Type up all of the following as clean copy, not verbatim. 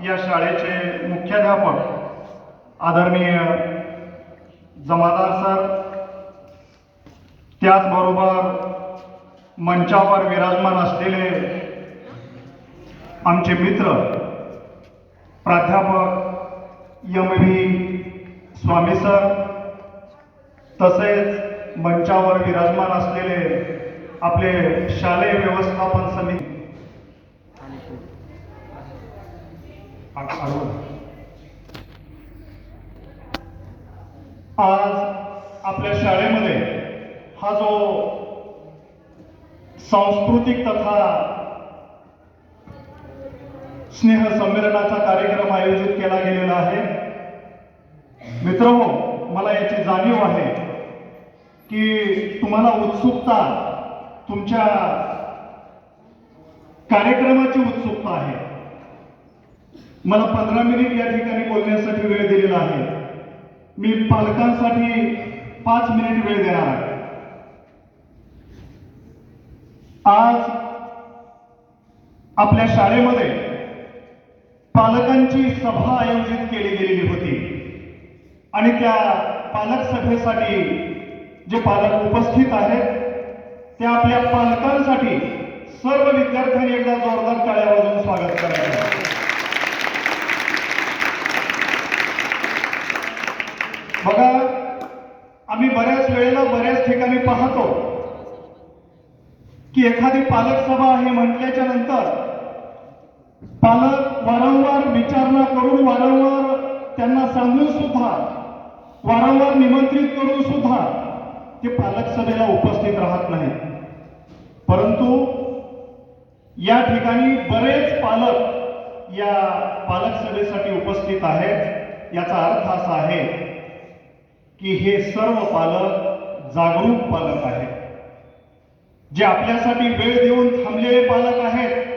या शाळेचे मुख्याध्यापक आदरणीय जमादार सर, त्याचबरोबर मंचावर विराजमान असलेले आमचे मित्र प्राध्यापक एम.व्ही. स्वामी सर, तसेच मंचावर विराजमान असलेले आपले शालेय व्यवस्थापन समिती आज आपल्या शाळेमध्ये हा जो सांस्कृतिक तथा स्नेह संमेलनाचा कार्यक्रम आयोजित केला गेलेला आहे। मित्रहो, मला याची जाणीव आहे की तुम्हाला उत्सुकता, तुमच्या कार्यक्रमाची उत्सुकता आहे। मला 15 मिनिट या ठिकाणी बोलण्यासाठी वेळ दिलेला आहे। मी पालकांसाठी 5 मिनिट वेळ देणार आहे। आज आपल्या शाळेमध्ये पालकांची सभा आयोजित केली गेलेली होती आणि त्या पालक सभेसाठी जे पालक उपस्थित आहेत त्या आपल्या पालकांसाठी सर्व विद्यार्थ्यांनी एकदा जोरदार टाळ्या वाजवून स्वागत करायचं। बघा, आम्ही बऱ्याच वेळेला बऱ्याच ठिकाणी पाहतो की एखादी पालक सभा आहे म्हटल्याच्या नंतर पालक वारंवार विचारणा करून, वारंवार त्यांना सांगून सुद्धा, वारंवार निमंत्रित करून सुद्धा ते पालक सभेला उपस्थित राहत नाहीत। परंतु या ठिकाणी बरेच पालक या पालक सभेसाठी उपस्थित आहेत। याचा अर्थ असा आहे की हे सर्व पालक जागरूक पालक आहेत, जे आपल्यासाठी वेळ देऊन थांबलेले पालक आहेत।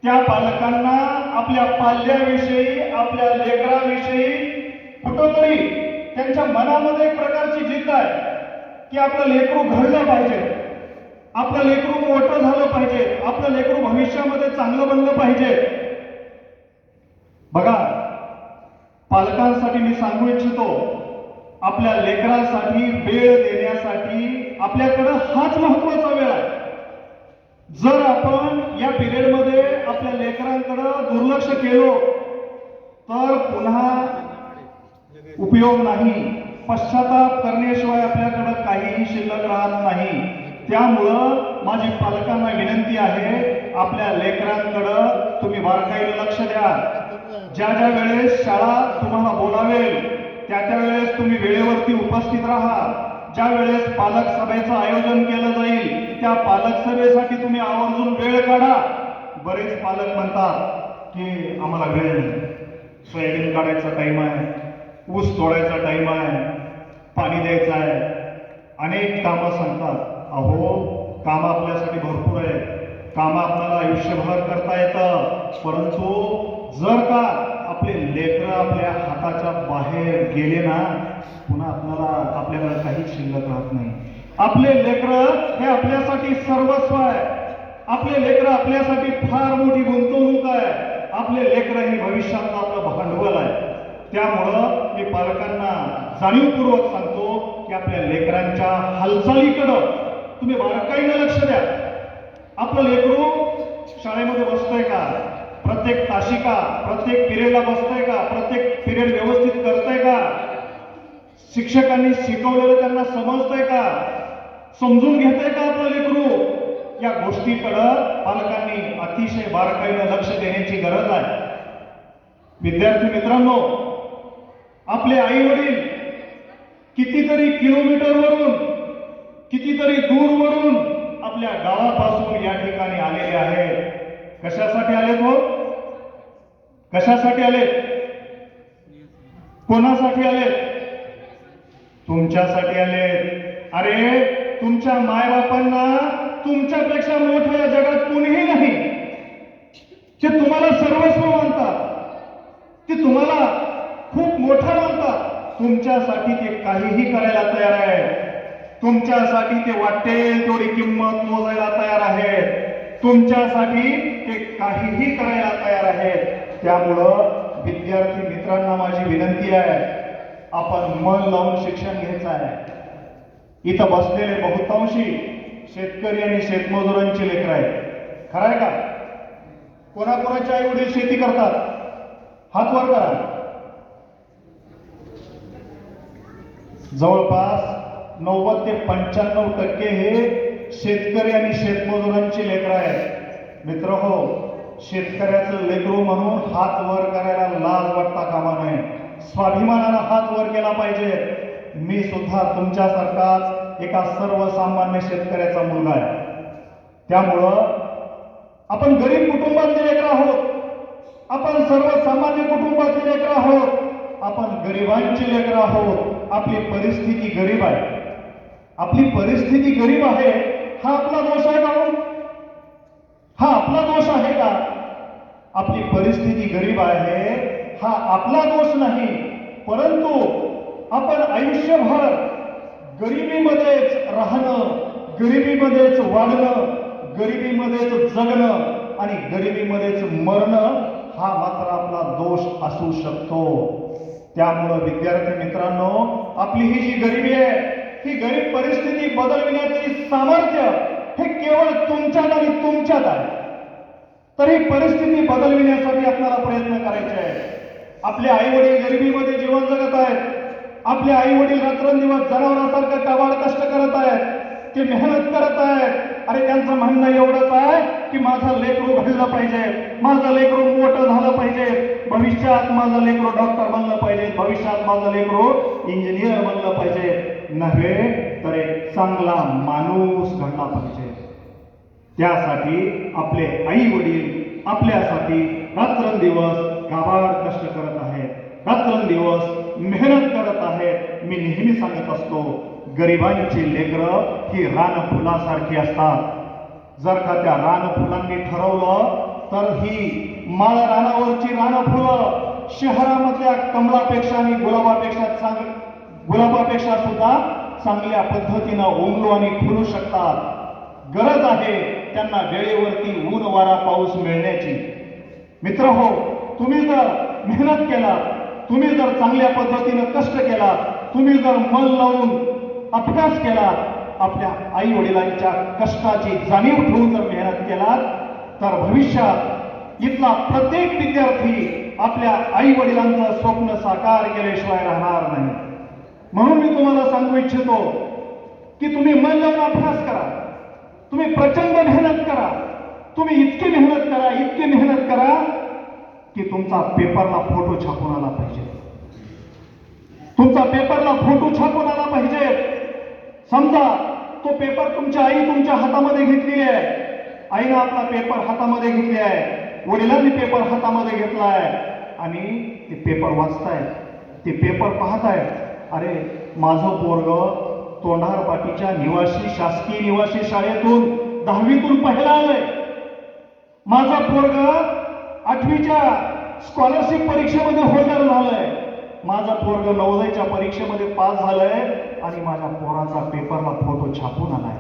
त्या पालकांना आपल्या पाल्याविषयी, आपल्या लेकराविषयी कुठंतरी त्यांच्या मनामध्ये एक प्रकारची जिद्द आहे की आपलं लेकरू घडलं पाहिजे, आपलं लेकरू मोठं झालं पाहिजे, आपलं लेकरू भविष्यामध्ये चांगलं बनलं पाहिजे। बघा, पालकांसाठी मी सांगू इच्छितो, आपल्या लेकरांसाठी वेळ देण्यासाठी आपल्याकडं हाच महत्वाचा वेळ आहे। जर आपण या पिरियडमध्ये आपल्या लेकरांकडं दुर्लक्ष केलो तर पुन्हा उपयोग नाही, पश्चाताप करण्याशिवाय आपल्याकडं काहीही शिल्लक राहत नाही। त्यामुळं माझी पालकांना विनंती आहे, आपल्या लेकरांकडं तुम्ही बारकाईने लक्ष द्या। ज्या ज्या वेळेस शाळा तुम्हाला बोलावेल त्या वेळेस तुम्ही वेळेवरती उपस्थित राहा। ज्या वेळेस पालक सभेचं आयोजन केलं जाईल त्या पालक सभेसाठी तुम्ही आवर्जून वेळ काढा। बरेच पालक म्हणतात की आम्हाला वेळ नाही, सोयाबीन काढायचा टाइम आहे, ऊस तोडायचा टाइम आहे, पाणी द्यायचं आहे, अनेक कामं सांगतात। अहो, कामं आपल्यासाठी भरपूर आहे, कामं आपल्याला आयुष्यभर करता येतं, परंतु जर का आपले लेकरं आपल्या हाताच्या बाहेर गेले ना, पुन्हा आपल्याला काहीच शिल्लक राहत नाही। आपले लेकरं हे आपल्यासाठी सर्वस्व आहे, आपले लेकरं आपल्यासाठी फार मोठी गुंतवणूक आहे, आपले लेकरं हे भविष्यातलं आपलं भांडवल आहे। त्यामुळं मी पालकांना जाणीवपूर्वक सांगतो की आपल्या लेकरांच्या हालचालीकडं तुम्ही बारकाईने लक्ष द्या। आपलं लेकरू शाळेमध्ये बसतंय का, प्रत्येक तासिका, प्रत्येक पिरियडला बसतंय का, प्रत्येक पिरियड व्यवस्थित करतंय का, शिक्षकांनी शिकवलेलं त्यांना समजतंय का, समजून घेतंय का आपलं लेकरू, या गोष्टीकडं पालकांनी अतिशय बारकाईने लक्ष देण्याची गरज आहे। विद्यार्थी मित्रांनो, आपले आई वडील कितीतरी किलोमीटरवरून, कितीतरी दूरवरून आपल्या गावापासून या ठिकाणी आलेले आहेत। कशासाठी आलेत हो? कशासाठी आलेत? कोणासाठी आलेत? तुमच्यासाठी आलेत। अरे, तुमच्या मायबापांना तुमच्यापेक्षा मोठं या जगात कोणीही नाही। ते तुम्हाला सर्वस्व मानतात, ते तुम्हाला खूप मोठं मानतात, तुमच्यासाठी ते काहीही करायला तयार आहेत, तुमच्यासाठी ते वाटेल तेवढी किंमत मोजायला तयार आहेत, तुमच्यासाठी ते काहीही करायला तयार आहेत। त्यामुळं विद्यार्थी मित्रांना माझी विनंती आहे, आपण मन लावून शिक्षण घ्यायचं आहे। इथं बसलेले बहुतांशी शेतकरी आणि शेतमजुरांची लेकरं आहेत, खरं आहे का? कोणाकोणाचे आई वडील शेती करतात? हात वर करा। जवळपास 90 ते 95% हे शेतकरी आणि शेतमजुरांची लेकरं आहेत। मित्र हो, शेतकऱ्याचं लेकरू म्हणून हात वर करायला लाज वाटता कामा नये, स्वाभिमानानं हात वर केला पाहिजे। मी सुद्धा तुमच्यासारखाच एका सर्वसामान्य शेतकऱ्याचा मुलगा आहे। त्यामुळं आपण गरीब कुटुंबातले लेकरं आहोत, आपण सर्वसामान्य कुटुंबातले लेकरं आहोत, आपण गरिबांची लेकरं आहोत। आपली परिस्थिती गरीब आहे, आपली परिस्थिती गरीब आहे, हा आपला दोष आहे का? हा आपला दोष आहे का? आपली परिस्थिती गरीब आहे हा आपला दोष नाही, परंतु आपण आयुष्यभर गरिबीमध्येच राहणं, गरिबीमध्येच वाढणं, गरिबीमध्येच जगणं आणि गरिबीमध्येच मरणं हा मात्र आपला दोष असू शकतो। त्यामुळं विद्यार्थी मित्रांनो, आपली ही जी गरिबी आहे, ही गरीब परिस्थिती बदलविण्याची सामर्थ्य हे केवळ तुमच्यात आणि तुमच्यात आहे। तर ही परिस्थिती बदलविण्यासाठी आपल्याला प्रयत्न करायचे आहे। आपले आई वडील गरिबीमध्ये जीवन जगत आहेत, आपले आई वडील रात्रंदिवस जनावरांसारखं काबाड कष्ट करत आहेत, ते मेहनत करत आहेत। अरे त्यांचं म्हणणं एवढंच आहे की माझं लेकरू घडलं पाहिजे, माझं लेकरू मोठं झालं पाहिजे, भविष्यात माझं लेकरू डॉक्टर बनलं पाहिजे, भविष्यात माझं लेकरू इंजिनियर बनलं पाहिजे, नव्हे तर एक चांगला माणूस घडला पाहिजे। त्यासाठी आपले आई वडील आपल्यासाठी रात्रंदिवस काबाड कष्ट करत आहेत, रात्रंदिवस मेहनत करत आहेत। मी नेहमी सांगत असतो, गरिबांची लेकरं ही रानफुलासारखी असतात। जर का त्या रानफुलांनी ठरवलं तर ही माळ रानावरची रानफुलं शहरामधल्या कमळापेक्षा आणि गुलाबापेक्षा सुद्धा चांगल्या पद्धतीनं उमलू आणि फुलू शकतात। गरज आहे त्यांना वेळेवरती ऊन वारा पाऊस मिळण्याची। मित्र हो, तुम्ही जर मेहनत केला, तुम्ही जर चांगल्या पद्धतीनं कष्ट केला, तुम्ही जर मन लावून अभ्यास केला, आपल्या आई वडिलांच्या कष्टाची जाणीव ठेवून जर मेहनत केला, तर भविष्यात इथला प्रत्येक विद्यार्थी आपल्या आई वडिलांचं स्वप्न साकार केल्याशिवाय राहणार नाही। म्हणून मी तुम्हाला सांगू इच्छितो की तुम्ही मन लावून अभ्यास करा, तुम्ही प्रचंड मेहनत करा, तुम्ही इतकी मेहनत करा, इतकी मेहनत करा की तुमचा पेपरला फोटो छापून आला पाहिजे, तुमचा पेपरला फोटो छापून आला पाहिजे। समजा तो पेपर तुमची आई तुमच्या हातामध्ये घेतलेली आहे, आईनं आपला पेपर हातामध्ये घेतले आहे, वडिलांनी पेपर हातामध्ये घेतला आहे आणि ते पेपर वाचतायत, ते पेपर पाहतायत। अरे माझं पोरग तोंडारपाटीच्या शासकीय निवासी शाळेतून 10वीतून पहिला आलंय, माझं पोरग 8वीच्या स्कॉलरशिप परीक्षेमध्ये होल्डर झालंय, माझं पोरग 9वीच्या परीक्षेमध्ये पास झालंय आणि माझ्या पोराचा पेपरला फोटो छापून आलाय।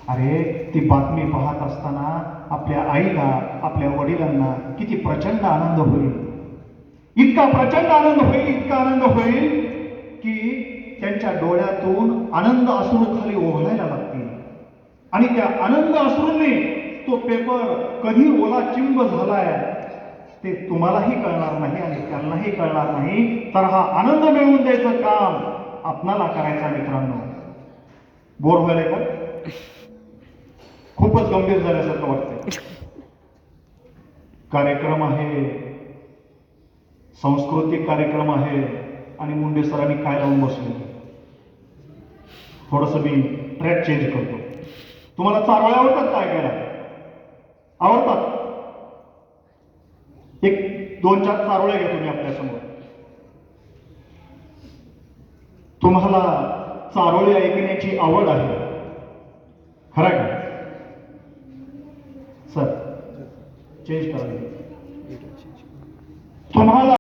अरे ती बातमी पाहत असताना आपल्या आईला, आपल्या वडिलांना किती प्रचंड आनंद होईल, इतका प्रचंड आनंद होईल, इतका आनंद होईल की त्यांच्या डोळ्यातून आनंद अश्रू खाली ओघळायला लागतील आणि त्या आनंद अश्रूंनी तो पेपर कधी ओला चिंब झालाय ते तुम्हालाही कळणार नाही आणि त्यांनाही कळणार नाही। तर हा आनंद मिळवून द्यायचं काम आपणाला करायचं। मित्रांनो, बोर व्हायला का? खूपच गंभीर झाल्यासारखं वाटतंय। कार्यक्रम आहे, सांस्कृतिक कार्यक्रम आहे आणि मुंडे सरांनी काय लावून बसले। थोडस मी ट्रॅक चेंज करतो। तुम्हाला चारोळे आवडतात का ऐकायला? आवडतात? एक 2-4 चारोळे घेतो मी आपल्या समोर। तुम्हाला चारोळे ऐकण्याची आवड आहे, खरं का सर? चेंज करा तुम्हाला